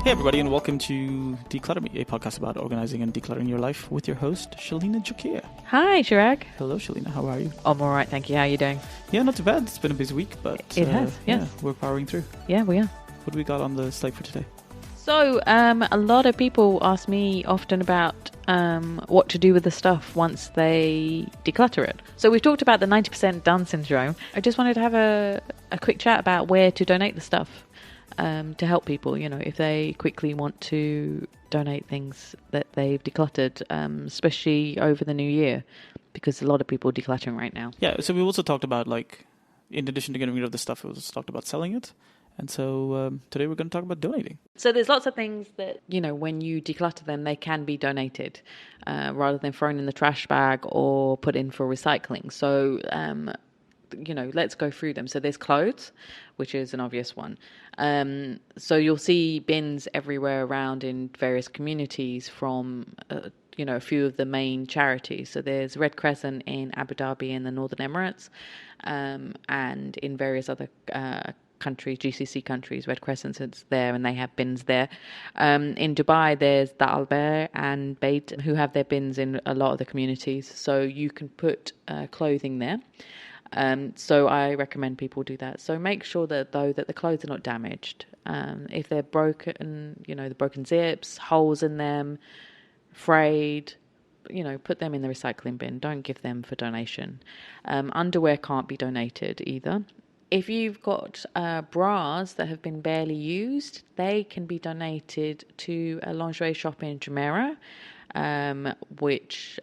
Hey everybody, and welcome to Declutter Me, a podcast about organizing and decluttering your life with your host, Shelina. Hi, Chirag. Hello, Shelina. How are you? I'm all right, thank you. How are you doing? Yeah, not too bad. It's been a busy week, but it has. Yes. Yeah, we're powering through. Yeah, we are. What do we got on the slate for today? So, a lot of people ask me often about what to do with the stuff once they declutter it. So we've talked about the 90% done syndrome. I just wanted to have a quick chat about where to donate the stuff. To help people, if they quickly want to donate things that they've decluttered, especially over the new year, because a lot of people are decluttering right now. Yeah, so we also talked about, in addition to getting rid of the stuff, we also talked about selling it. And so today we're going to talk about donating. So there's lots of things that, when you declutter them, they can be donated rather than thrown in the trash bag or put in for recycling. So let's go through them. So there's clothes, which is an obvious one. So you'll see bins everywhere around in various communities from, a few of the main charities. So there's Red Crescent in Abu Dhabi in the Northern Emirates, and in various other countries, GCC countries, Red Crescent is there and they have bins there. In Dubai, there's the Alber and Bait who have their bins in a lot of the communities. So you can put clothing there. So I recommend people do that. So make sure that the clothes are not damaged. If they're broken, the broken zips, holes in them, frayed, put them in the recycling bin. Don't give them for donation. Underwear can't be donated either. If you've got bras that have been barely used, they can be donated to a lingerie shop in Jumeirah, which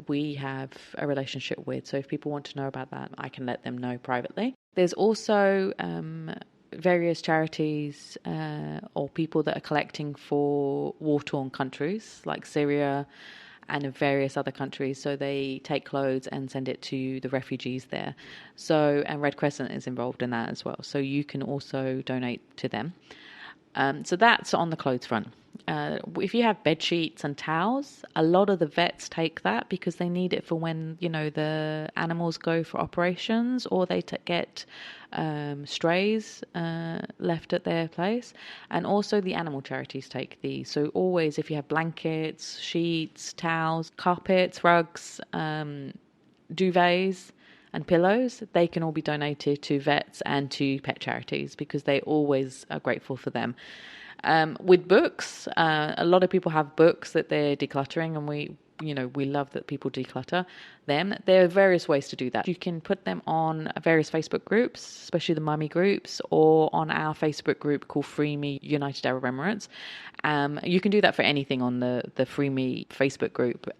we have a relationship with. So if people want to know about that, I can let them know privately. There's also various charities or people that are collecting for war-torn countries like Syria and in various other countries. So they take clothes and send it to the refugees there. So, and Red Crescent is involved in that as well. So you can also donate to them. So that's on the clothes front. If you have bed sheets and towels, a lot of the vets take that because they need it for when, the animals go for operations or they get strays left at their place. And also the animal charities take these. So always, if you have blankets, sheets, towels, carpets, rugs, duvets, and pillows, they can all be donated to vets and to pet charities because they always are grateful for them. With books, a lot of people have books that they're decluttering, and we love that people declutter them. There are various ways to do that. You can put them on various Facebook groups, especially the mummy groups, or on our Facebook group called Free Me United Arab Emirates. You can do that for anything on the Free Me Facebook group,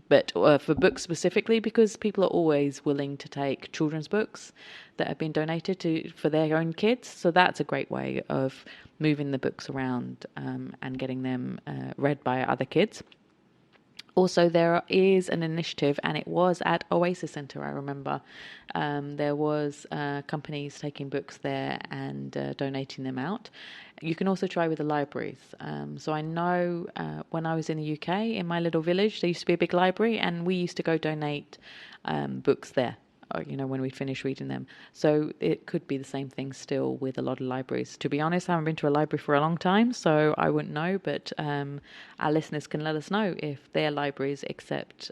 but for books specifically, because people are always willing to take children's books that have been donated for their own kids. So that's a great way of moving the books around and getting them read by other kids. Also, there is an initiative, and it was at Oasis Centre, I remember. There was companies taking books there and donating them out. You can also try with the libraries. So I know when I was in the UK, in my little village, there used to be a big library, and we used to go donate books there. When we finish reading them. So it could be the same thing still with a lot of libraries. To be honest, I haven't been to a library for a long time, so I wouldn't know, but our listeners can let us know if their libraries accept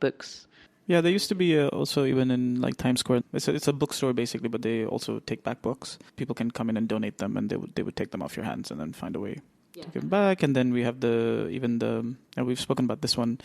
books. Yeah, there used to be also even in Times Square. It's a bookstore basically, but they also take back books. People can come in and donate them, and they would take them off your hands and then find a way to give them back. And then we have and we've spoken about this one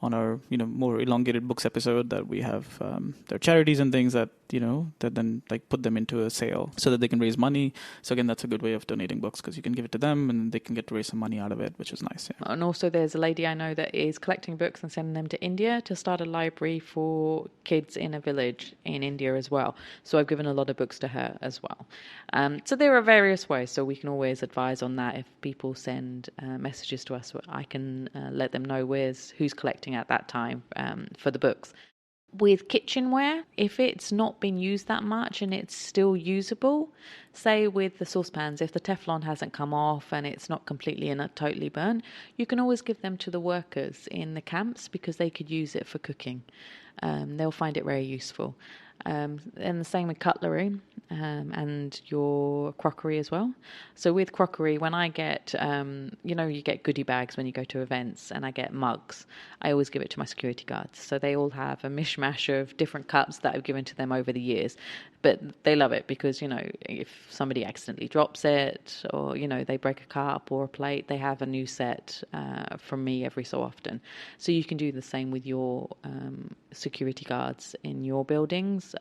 on our more elongated books episode, that we have there are charities and things that that then put them into a sale so that they can raise money. So again, that's a good way of donating books because you can give it to them and they can get to raise some money out of it, which is nice. Yeah. And also there's a lady I know that is collecting books and sending them to India to start a library for kids in a village in India as well. So I've given a lot of books to her as well. So there are various ways, so we can always advise on that. If people send messages to us, I can let them know who's collecting at that time for the books. With kitchenware, if it's not been used that much and it's still usable, say with the saucepans, if the Teflon hasn't come off and it's not completely and totally burnt, you can always give them to the workers in the camps because they could use it for cooking. They'll find it very useful. And the same with cutlery and your crockery as well. So with crockery, when I get, you get goodie bags when you go to events, and I get mugs, I always give it to my security guards. So they all have a mishmash of different cups that I've given to them over the years. But they love it because, if somebody accidentally drops it or, they break a cup or a plate, they have a new set from me every so often. So you can do the same with your security guards in your buildings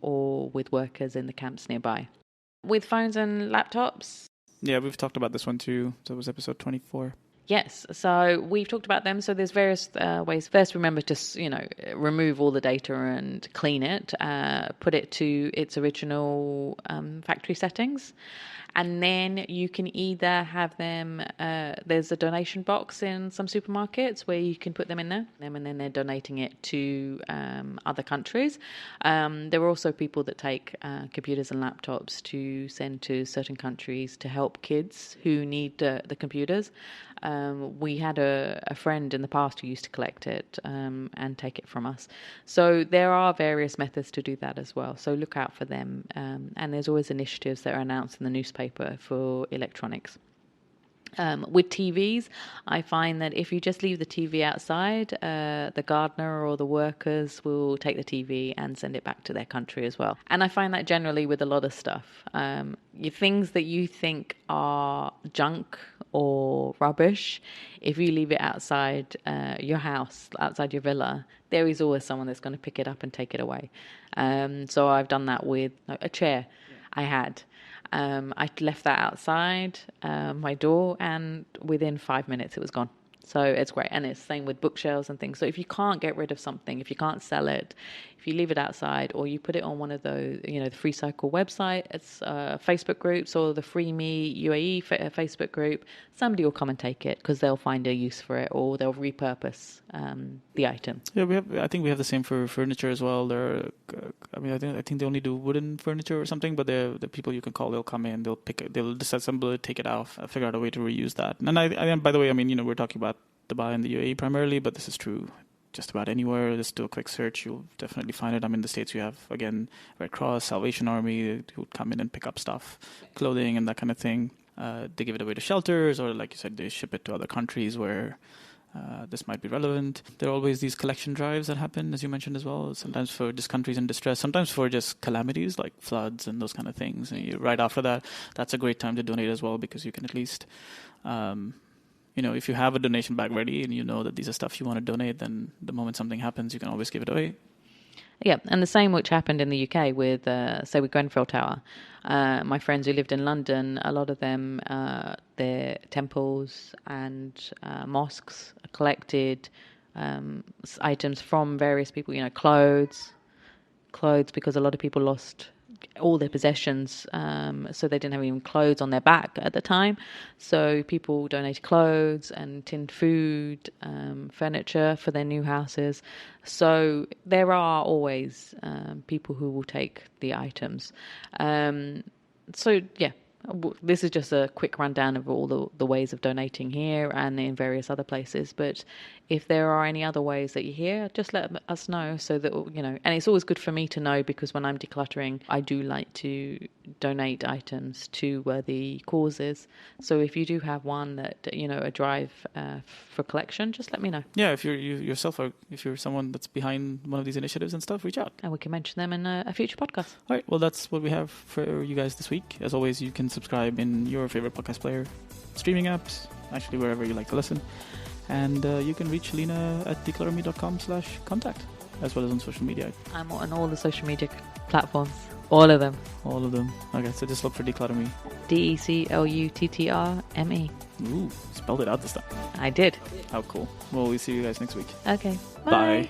or with workers in the camps nearby. With phones and laptops? Yeah, we've talked about this one too. So it was episode 24. Yes, so we've talked about them. So there's various ways. First, remember to, remove all the data and clean it, put it to its original factory settings. And then you can either have them, there's a donation box in some supermarkets where you can put them in there, and then they're donating it to other countries. There are also people that take computers and laptops to send to certain countries to help kids who need the computers. We had a friend in the past who used to collect it and take it from us. So there are various methods to do that as well. So look out for them. And there's always initiatives that are announced in the newspaper for electronics. With TVs, I find that if you just leave the TV outside, the gardener or the workers will take the TV and send it back to their country as well. And I find that generally with a lot of stuff. Things that you think are junk or rubbish, if you leave it outside your house, outside your villa, there is always someone that's going to pick it up and take it away. So I've done that with a chair I had. I left that outside my door, and within 5 minutes it was gone. So it's great. And it's the same with bookshelves and things. So if you can't get rid of something, if you can't sell it, if you leave it outside or you put it on one of those, the Free Cycle website, it's Facebook groups or the Free Me UAE Facebook group, somebody will come and take it because they'll find a use for it or they'll repurpose the item. Yeah, I think we have the same for furniture as well. I think they only do wooden furniture or something, but the people you can call, they'll come in, they'll disassemble it, take it off, figure out a way to reuse that. And by the way, we're talking about Dubai and the UAE primarily, but this is true just about anywhere. Just do a quick search, you'll definitely find it. In the States, you have, again, Red Cross, Salvation Army, who would come in and pick up stuff, clothing and that kind of thing. They give it away to shelters, or like you said, they ship it to other countries where this might be relevant. There are always these collection drives that happen, as you mentioned as well, sometimes for just countries in distress, sometimes for just calamities like floods and those kind of things. And right after that, that's a great time to donate as well, because you can at least... if you have a donation bag ready and you know that these are stuff you want to donate, then the moment something happens, you can always give it away. Yeah, and the same which happened in the UK with, with Grenfell Tower. My friends who lived in London, a lot of them, their temples and mosques collected items from various people, clothes, because a lot of people lost all their possessions, so they didn't have even clothes on their back at the time. So people donated clothes and tinned food, furniture for their new houses. So there are always people who will take the items. This is just a quick rundown of all the ways of donating here and in various other places. But if there are any other ways that you hear, just let us know so that, and it's always good for me to know, because when I'm decluttering, I do like to donate items to worthy causes. So if you do have one that, a drive for collection, just let me know. Yeah, if you're yourself, or if you're someone that's behind one of these initiatives and stuff, reach out. And we can mention them in a future podcast. All right, well, that's what we have for you guys this week. As always, you can subscribe in your favorite podcast player, streaming apps, actually wherever you like to listen. And you can reach Shelina at declutterme.com/contact, as well as on social media. I'm on all the social media platforms. All of them. Okay, so just look for Declutter Me. DECLUTTRME. Ooh, spelled it out this time. I did. How cool. Well, we'll see you guys next week. Okay. Bye.